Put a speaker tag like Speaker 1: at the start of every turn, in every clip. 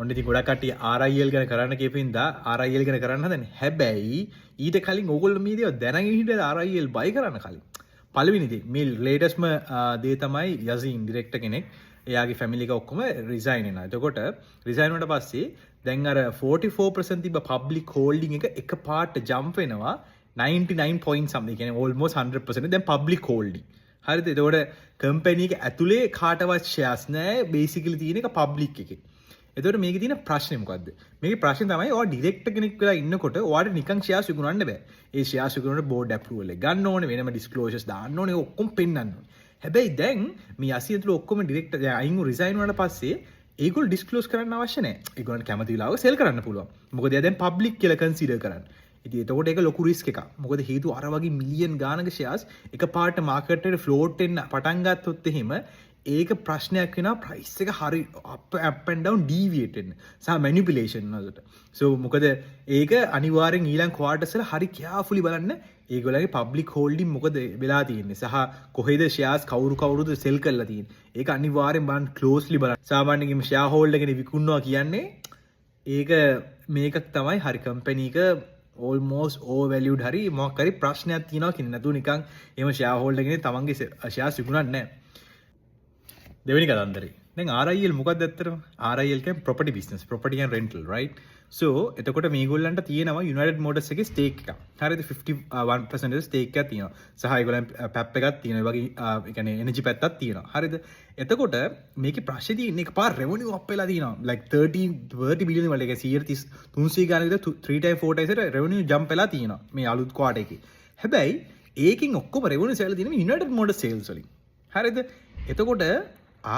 Speaker 1: ඔන්න ඉතින් ගොඩක් කට්ටිය RIL ගැන කරන්න කියපින්දා RIL ගැන කරන්න හදන්නේ. හැබැයි ඊට කලින් ඕගොල්ලෝ මේ දේව දැනගෙන හිටියද RIL බයි කරන්න කලින්. පළවෙනි දේ මේ ලේටස්ට්ම දේ තමයි යසීන් ඩිරෙක්ටර් කෙනෙක්. එයාගේ ෆැමිලි එක ඔක්කොම රිසයින් වෙනවා. එතකොට රිසයින් වුණාට පස්සේ දැන් අර 44% තිබ්බ පබ්ලික් හෝල්ඩින් එක එකපාරට ජම්ප් වෙනවා 99 point something. කියන්නේ almost 100% දැන් පබ්ලික් හෝල්ඩින්. හරිද? එතකොට කම්පැනි එක ඇතුලේ කාටවත් ෂෙයාර්ස් නැහැ. බේසිකලි තියෙන එක පබ්ලික් එකේ. එතකොට මේකේ තියෙන ප්‍රශ්නේ මොකද්ද? මේකේ ප්‍රශ්නේ තමයි ඔයා ඩිරෙක්ටර් කෙනෙක් වෙලා ඉන්නකොට ඔයාට නිකන් ෂෙයාර්ස් විකුණන්න බෑ. ඒ ෂෙයාර්ස් විකුණනට බෝඩ් ඇප්‍රූවල් එක ගන්න ඕනේ, වෙනම ඩිස්ක්ලෝසර්ස් දාන්න ඕනේ, ඔක්කොම පෙන්නන්න ඕනේ. හැබැයි දැන් මේ 80 ඇතුළේ ඔක්කොම ඩිරෙක්ටර් දැන් අයින් රිසයින් වුණාට පස්සේ ඒගොල්ලෝ ඩිස්ක්ලෝස් කරන්න අවශ්‍ය නැහැ. ඒගොල්ලන්ට කැමති වෙලාවක සෙල් කරන්න පුළුවන්. මොකද එයා දැන් පබ්ලික් කියලා කන්සිඩර් කරන්නේ. ඉතින් එතකොට ඒක ලොකු රිස්ක් එකක්. මොකද හේතුව අර වගේ මිලියන් ගානක ෂෙයාර්ස් එකපාරට මාකට් එකට ෆ්ලෝට් වෙන්න පටන් ගත්තොත් එහෙම ඒක ප්‍රශ්නයක් වෙනවා ප්‍රයිස් එක හරි up and down deviate වෙන්න සහ manipulation වලට. so මොකද ඒක අනිවාර්යෙන් ඊළඟ quarters වල හරි carefully බලන්න ඒගොල්ලන්ගේ public holding මොකද වෙලා තියෙන්නේ සහ කොහෙද shares කවුරුද sell කරලා තියෙන්නේ. ඒක අනිවාර්යෙන් බලන්න closely බලන්න. සාමාන්‍යයෙන් shareholder කෙනෙක් විකුණනවා කියන්නේ ඒක මේකක් තමයි හරි company එක almost overvalued හරි මොකක් හරි ප්‍රශ්නයක් තියෙනවා කියන්නේ නැතුව නිකන් එහෙම shareholder කෙනෙක් තමන්ගේ shares විකුණන්නේ නැහැ. දෙවෙනි කතන්දරේ. දැන් RIL මොකක්ද ඇත්තටම? RIL කියන්නේ property business, property and rental, right? so එතකොට මේගොල්ලන්ට තියෙනවා United Motors එකේ stake එකක්. හරිද? 51% stake එකක් තියෙනවා. සහ ඒගොල්ලන් PAP එකක් තියෙනවා. ඒ වගේ ඒ කියන්නේ energy පැත්තක් තියෙනවා. හරිද? එතකොට මේකේ ප්‍රශ්නේ තියෙන්නේ එකපාර revenue up වෙලා තියෙනවා. like 30 billion වල එක 300 ගානක විතර 3 times 4 times revenue jump වෙලා තියෙනවා. මේ අලුත් quarter එකේ. හැබැයි ඒකෙන් ඔක්කොම revenue sale තියෙන්නේ United Motors sales වලින්. හරිද? එතකොට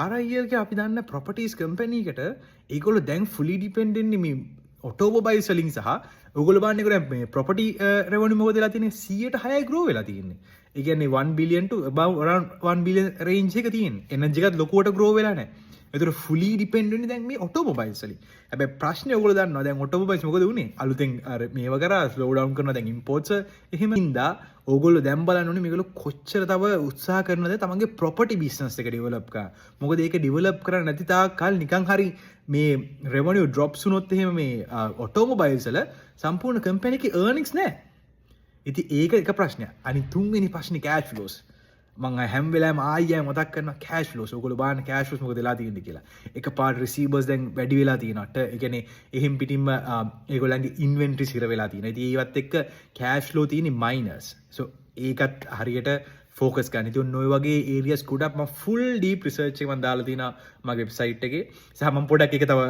Speaker 1: RIL එක අපි දන්න ප්‍රොපර්ටිස් කම්පැනි එකට ඒගොල්ලෝ දැන් fully dependent මේ ඔටෝමොබයිල් selling සහ ඔයගොල්ලෝ බලන්නේ ඒගොල්ලෝ මේ property revenue මොකද වෙලා තියෙන්නේ 106යි grow වෙලා තියෙන්නේ. ඒ කියන්නේ 1 billion to about around 1 billion range එක තියෙන්නේ. energy එකත් ලොකුවට grow වෙලා නැහැ. ඒතර fully dependent දැන් මේ ඔටෝමොබයිල්ස් වලින්. හැබැයි ප්‍රශ්නේ ඔයගොල්ලෝ දන්නවා දැන් ඔටෝමොබයිල්ස් මොකද වුනේ? අලුතෙන් අර මේව කරා slow down කරනවා දැන් imports එහෙම ඉඳා ඕගොල්ලෝ දැන් බලන්න ඕනේ මේගොල්ලෝ කොච්චර තව උත්සාහ කරනවද තමන්ගේ property business එක develop කරන්න. මොකද ඒක develop කරන්න නැති තාක් කල් නිකන් හරි මේ revenue drops වුණොත් එහෙම මේ automobiles වල සම්පූර්ණ company එකේ earnings නැහැ. ඉතින් ඒක එක ප්‍රශ්නයක්. අනිත් තුන්වෙනි ප්‍රශ්නේ cash flows. මම හැම වෙලාවෙම ආයෙ මතක් කරනවා cash flows. ඕගොල්ලෝ බලන්න cash flows මොකද වෙලා තියෙන්නේ කියලා. එකපාර receivables දැන් වැඩි වෙලා තියෙනවා. ඒ කියන්නේ එහෙම් පිටින්ම ඒගොල්ලන්ගේ inventories ඉර වෙලා තියෙනවා. ඉතින් ඒවත් එක්ක cash flow තියෙන්නේ minus. so ඒකත් හරියට focus ගන්න. ඉතින් ඔය වගේ areas ගොඩක් මම full deep research එක මම දාලා තිනවා මගේ website එකේ. සහ මම පොඩක් ඒක තව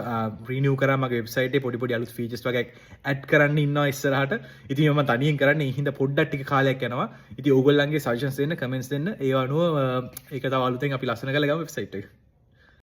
Speaker 1: renew කරා මගේ website එකේ පොඩි අලුත් features වගේ add කරන්න ඉන්නවා ඉස්සරහට. ඉතින් මම තනියෙන් කරන්නේ ඒ හින්දා පොඩ්ඩක් ටික කාලයක් යනවා. ඉතින් ඕගොල්ලන්ගේ suggestions දෙන්න, comments දෙන්න. ඒ අනුව ඒක තව අලුතෙන් අපි ලස්සන කරලා ගමු website එක.